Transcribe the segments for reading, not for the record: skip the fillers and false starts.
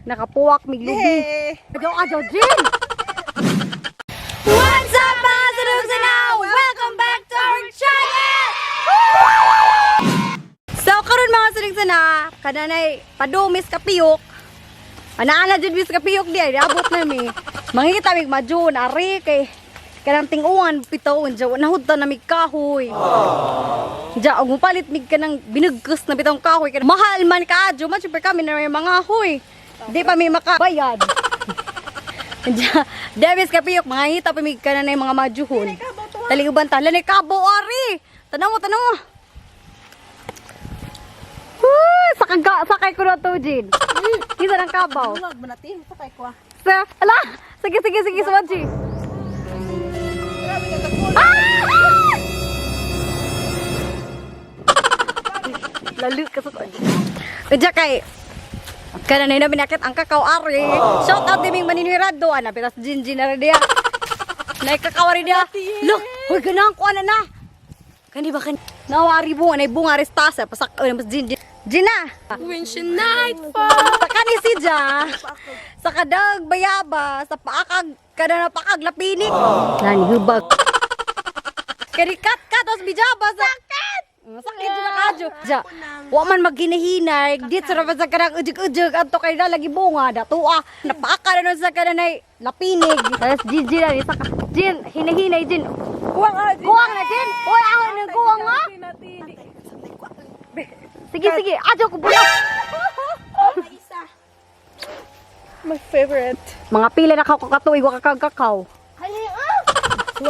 nakapuwak miglubi. Adyo, Jin! What's up mga salusa now? Welcome back to our channel! So karon mga salusa na, kananay padumis kapiyok. Ana-ana jud bis kapiyok di ay abot na mi. Mangita mig madjun ari kay kanang tinguan pitaon ja nahudta na mig kahoy. Ja og mupalit mig kanang binugkos na bitong kahoy kay mahal man kaadyo man super kami na may mga hoy. Di pa mi makabayad. Ja debis kapiyok mangita pa mig kanang mga madjuhon. Taliuban ta lanay kabo ari. Tanaw mo. Sakay ko na to, Jin. Isa ng kabaw. Huwag mo natin, sakay ko ah. Ala! Sige, Swaji. Lalu ka sa Swaji. Kaya kay, kananay na binakit ang kakao ari. Shout out din yung maninirado. Ana, pitas Jin na rin diya. Naikakaw rin diya. Look! Hoy, ganang ko na na. Kani ba kan? Nawari bunga, na bunga restasa. Pasak, mas Jin. Gina! When she nightfall. Sa kani si Ja, sa kadag bayaba, sa paakag, kada na pakag lapinik. Nani hubag. Kani kat os bijaba sa sakit! Sakit dyan kadyo. Ja, wa man maghinahinay, dit sa rabas sa kadang ujug-ujug, ato kay na lagi bunga, datua. Napaaka na nun sa kada na lapinig. Tapos Gigi na, Jin, hinahinay Jin. Kuwang na Jin! Uy, ako nang kuwang nga! Sige, adyo ko bulak. My favorite. Mga pila na kakatuig wa kakagaw.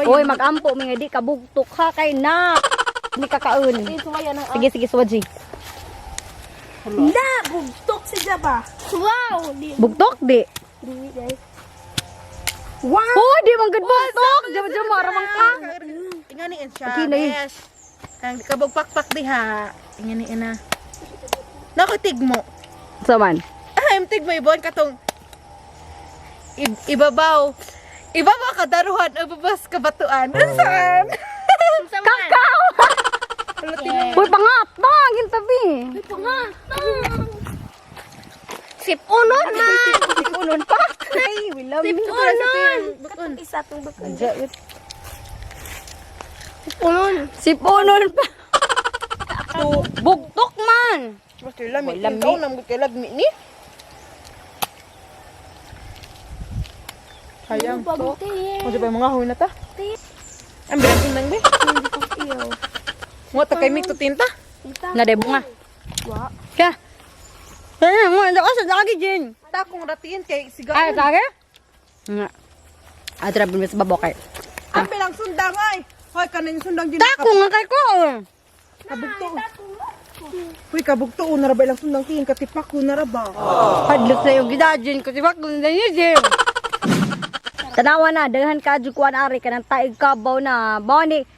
Oy, magampo mi nga di kabugtok ha kay na. Ni kakaon. Sige, Swaji. Na, bugtok si Jaba. Wow! Bugtok di. Wow! Oh, di man gud bugtok. Jama maramang ka. Inganiin siya. Okay na yun. Ang kabog pakpak diha. Inganiin na. Nakutig mo. Saman. Im tig mo ibon katong ibabaw kadaruhan ibabas kabatuan. Saan? Kakao. Uy, pangat. Tangin tabi. Sipunon man. Sipunon pa. Ay, wilam. Bukon. Isa tong bukon. Sipunon pa. Bugtok man. Basta lami. Lami. Ikaw nang lagmi ni. Sayang. Kasi ba mga huy na ta? Ang bilang tinang be. Mo ta kay mig tinta. Nadebo nga. Kaya. Kaya mo, ako sa lagi Jin. Ta kong ratiin kay sigaw. Ay, kage? Nga. Atra bimis babokay. Ang bilang sundang ay. Hoy kanin sundang din. Tako nga kay ko. Kabugto. Hoy kabugto na rabay lang sundang tiin katipak ko na raba. Hadlok na yung gidadjin ko. Sibak ko na yun, Jim. Tanawa na, daghan ka kuan ari kanang taig kabaw na. Bawa ni,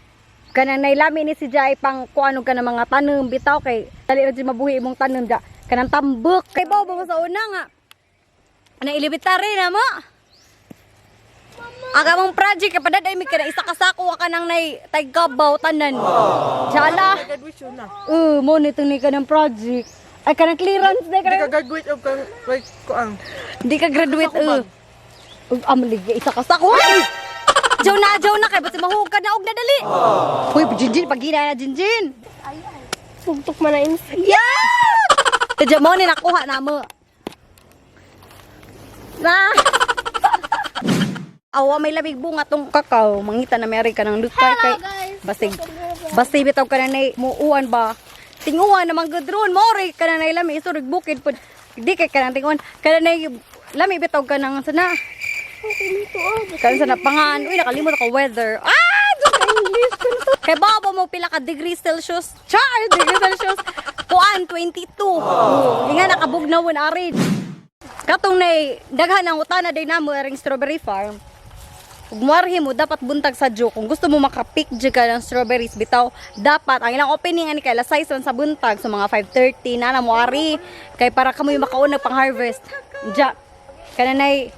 kanang nailami ni si Jai pang kuanog ka ng mga tanom. Bitaw kay, dali na mabuhi imong tanom da. Kanang tambok. Kay bawa mo sa una nga. Nailibitari na mo. Aga mong project, kapadad ay may kanang isa kasako ka nang taig kabaw tanan. Tsala. Graduation na. Mo nitong ni ka ng project. Ay, kanang clearance na Hindi ka. ka graduate og kang like ko ang. Hindi ka graduate. Amalig, isa ka sa kuwan. Jaw na kay ba't mahugad na og nadali. Uy, Jinjin, pag-ina na Jinjin. Bugtok man na ins. Yeah! Tadya mo ni nakuha na mo. Na! Awa, may labig bunga tong kakao. Mangita na may ka ng lukay kay. Basig bitaw ka na na muuan ba? Tinguan naman gudron. Mori ka na na ilami. Isurig bukid po. Di kay ka na tinguan. Ka na lami bitaw ka ng sana. Kaya sana pangan. Uy, nakalimot ako weather. English. Kay baba mo pila ka degrees Celsius. Char, degrees Celsius. Kuan, 22. Nga nakabugnawon arid. Katong na daghan ang utana day namo aring strawberry farm. Ug muarhi mo dapat buntag sa jo kung gusto mo makapick jud ka ng strawberries bitaw dapat ang ilang opening ani kay alas 6 sa buntag so mga 5:30 na muari kay para kamoy makauna pang harvest. Ja kananay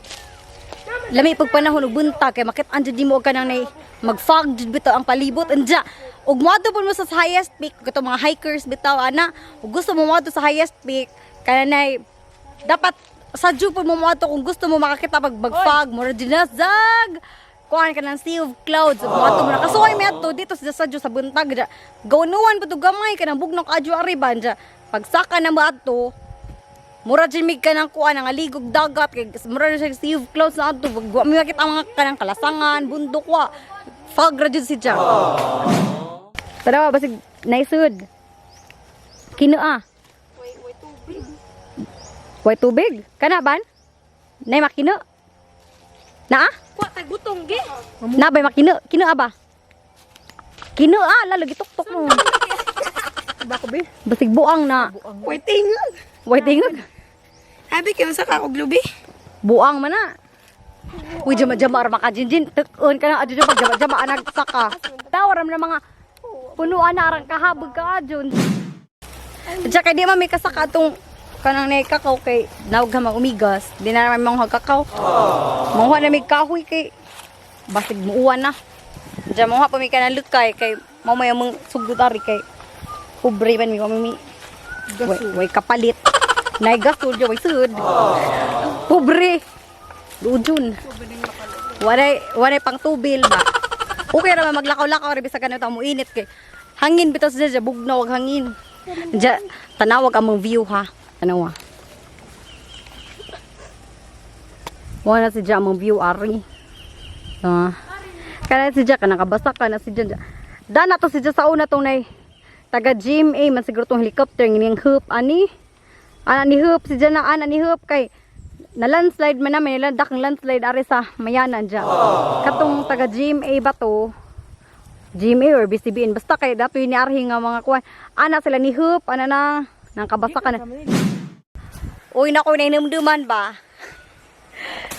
lami pag panahon ug buntag kay makit-an jud mo ka nang mag-fog jud bitaw ang palibot anja ug moadto pud mo sa highest peak kato mga hikers bitaw ana ug gusto mo moadto sa highest peak kananay dapat sa Jupon mo ato kung gusto mo makakita pagbagpag mo ginazag kuan ka ng Sea of Clouds mo ato mo nakasuhay mi ato dito sa Sadyo sa buntag dya gawnuan ko to gamay ka ng bugnok adyo ariban dya pagsaka na mo ato mura jimig ka ng kuan ng aligog dagat kay mura siya Sea of Clouds na ato wa mi makita mga kanang kalasangan bundok wa fog ra jud si dya tanawa basig naisud kinoa way tubig kana ban nay makino na Kuha tay butong gi. na bay makino kino aba kino lalo gituktok mo Ba ko be? basig buang na Waiting. way tingog Abi kay sa ka og lubi. buang man na uy jama-jama ra makajinjin tukon ka na adyo pag jama-jama anag saka tawaram na mga punuan na arang kahabog ka adyon Diyan di man may kasaka atong kanang nay kakao kay nawag ka umigas di na naman mga kakao mga na may kahoy kay basig muuwan na diyan mga pa may kanang lukay kay mamaya mong sugdutari kay pobre man mi kami way kapalit nay gasol jo way sud pobre lujun waray pang tubil ba okay ra maglakaw-lakaw ra bisa kanang mo init kay hangin bitaw sa diyan bugnaw wag hangin diyan tanawag ang mong view ha tanawa wala si Diyan mong view ari kaya si Diyan ka nakabasa ka na si Diyan dana to si Diyan sa una tong nay taga GMA man siguro tong helicopter ngini hoop ani ana ni hoop si Diyan na ana ni hoop kay na landslide man namin nilandak ang landslide ari sa mayanan Diyan katong taga GMA ba to GMA or BCBN basta kay dato ni arhi nga mga kuan ana sila ni hoop ana na nang kabasa ka na uy na ko na inumduman ba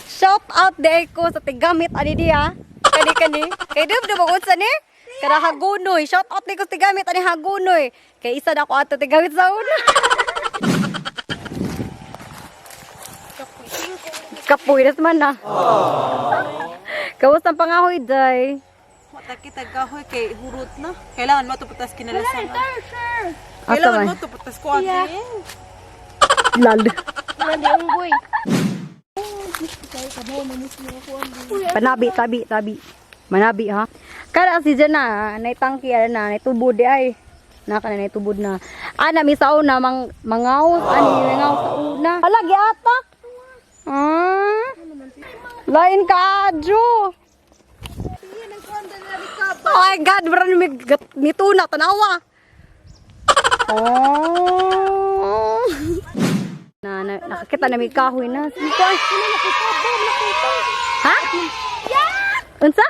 shout out day ko sa tigamit ani diya kani kay dubdo mo unsa ni kada hagunoy shout out ni ko sa tigamit ani hagunoy kay isa na ko ato tigamit sa una kapoy das man na kamusta ang pangahoy day Mata kita gahoy kay hurot na. Kailangan mo tuputas kinalasan. asa Kailangan mo man tuputas ko ate. lal Hindi unggoy. Panabi, tabi. Manabi ha. Kada si Diyan na, naitangki na, naitubod di ay. Naka na naitubod na. Ana, may sa una, mangaws, mangaws sa una. Alagi ata. Lain ka, Adjo. Oh my God, brand may tuna, tanawa. Oh. Nakakita na may kahoy na. Siko. Ha? Unsa?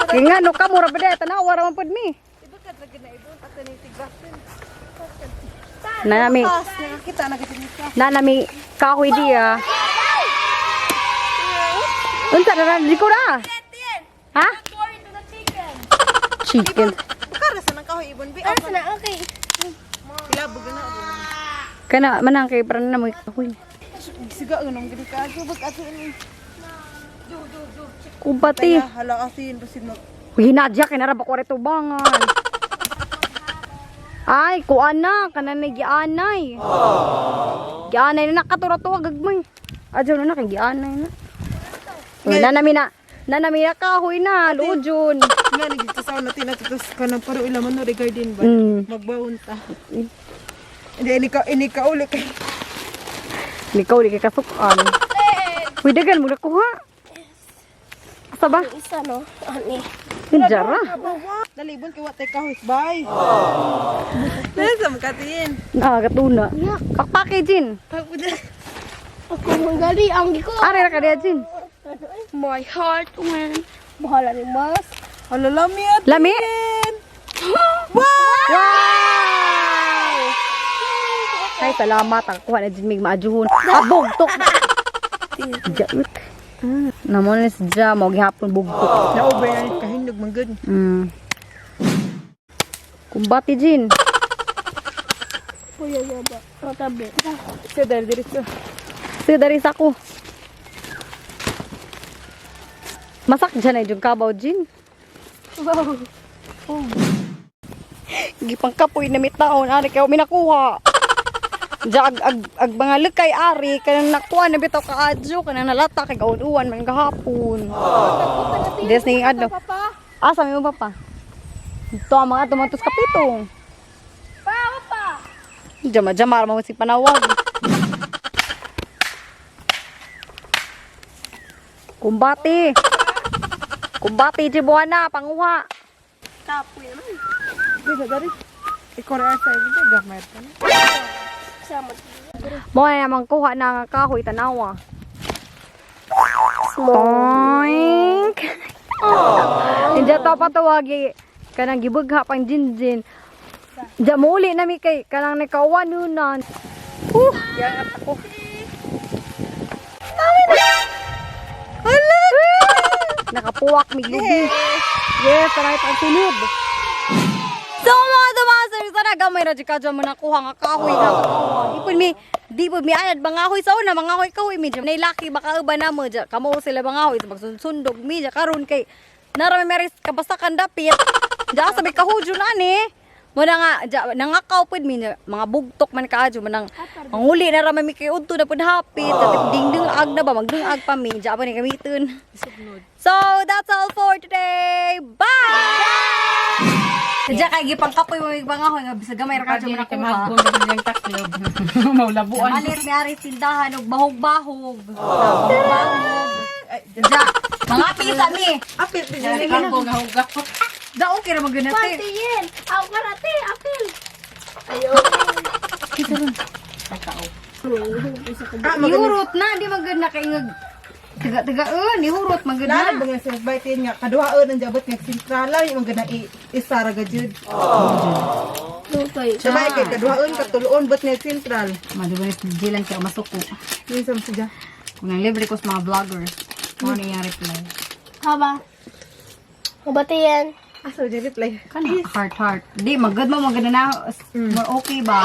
Kaya nga, no ka, mura ba dahil? Tanawa raman pod mi. Nanami kahoy diya. Unsa na di ko na? Ha? Chicken. Bakara sa nang kahoy ibon bi. Asa na okay. Ilabog na. Kana manang kay para na mo kahoy. Siga unong gid ka. Subag ato ini. Kubati. Hala asin basin mo. Uy, Nadia, kinaraba ko rito bangan. Ay, kuan na, kanan na gianay. Gianay na nakatura-tuwa gagmay. Adyo na kay gianay na. Uy, nanami na kahoy na, lujun. Nga nagsasaw natin natos kanang paro ilaman no regarding ba. Magbaon ta. Hindi ini ka uli kay. Ikaw di kay kasukan. Uy, dagan mo na kuha. Asa ba? Isa no, ani. Jara. Dalibon kay watay kahoy. Bye. Nasam katin. Katuna. Pakpake, Jin. Ako manggali ang giko. Are ra ka diya, Jin. My heart went. Bahala ni mas. Hala lami at. Lami? Wow! Ay, salamat. Ang kuha na Jin, may maajuhon. Bugtok. Jawik. Namon ni siya, mo gihapon bugtok. Na-over na rin kahinog man good. Kumbati, Jin. Puya ba? Matabi. Siya dahil diretso. Sige, dari sa ako. Masak dyan ay yung kabaw, Jin. Wow. Gipang kapoy na may taon. Ano kayo minakuha? Ja ag mga lukay ari kanang nakuha na bitaw ka adyo kanang nalata kay kauduan man gahapon. Des ning adlaw. Asa mi mo papa? Ito ang mga tumatos kapitong. Papa. Jama-jamar mo si panawag. Kumbati. Kumbati Jibuana, panguha. Tapoy naman. Bisa dari. Ikaw rin sa iyo, gamay ka na. Sama. Mo na naman kuha na kahoy tanawa. Toink. Hindi to patuwagi. Kanang gibugha pang jinjin. Diya muli na mi kay kanang nakawan nunan. Yan at ako. Hala! Nakapuwak mi lubi. Yes, taray pang sunod. So mga dumaser, sana gamay na di ka dyan mo nakuha nga kahoy nga katawan. Di po mi ayad mga hoy sa una, mga hoy kahoy mi dyan. Nailaki baka uba na mo dyan. Kamo sila mga hoy, magsundog mi dyan. Karoon kay, narami meris kabasta kang dapit. Dyan sabi kahudyo na ni. Muna nga, dyan, nangakaw po mi dyan. Mga bugtok man kaadyo. Manang, manguli na rami mi kay udto na po hapit. Ding-ding ag na ba, magdungag pa mi. Dyan pa ni gamitin. So, that's all for today. Bye! Sadya kay gipang kapoy mo yung bangahoy nga bisag gamay ra kadyo mo nakuha. Yung taklob. Maulabuan. Malir ni ari tindahan og bahog-bahog. Bahog. Sadya mga pisa ni. Apil din Dari yung ka huga. Da okay ra maganate. Patiin. Ako karate. Apil. Ihurot na di maganda kay ngag. Tiga-tigaan, ihurot maganda. Lalo ba nga sa baitin nga, kaduhaan ang jabot nga sintrala, yung mga isara ga jud. Lupay. Sabay kay kaduhaan, katuluon, ba't nga sentral. Madiba ni jilan kay masuko. Minsan siya. Kung nang libre ko sa mga vloggers. Ano yung reply? Haba. Mabatiin. Asa dyan reply? Kana heart. Di magad mo maganda na. More okay ba?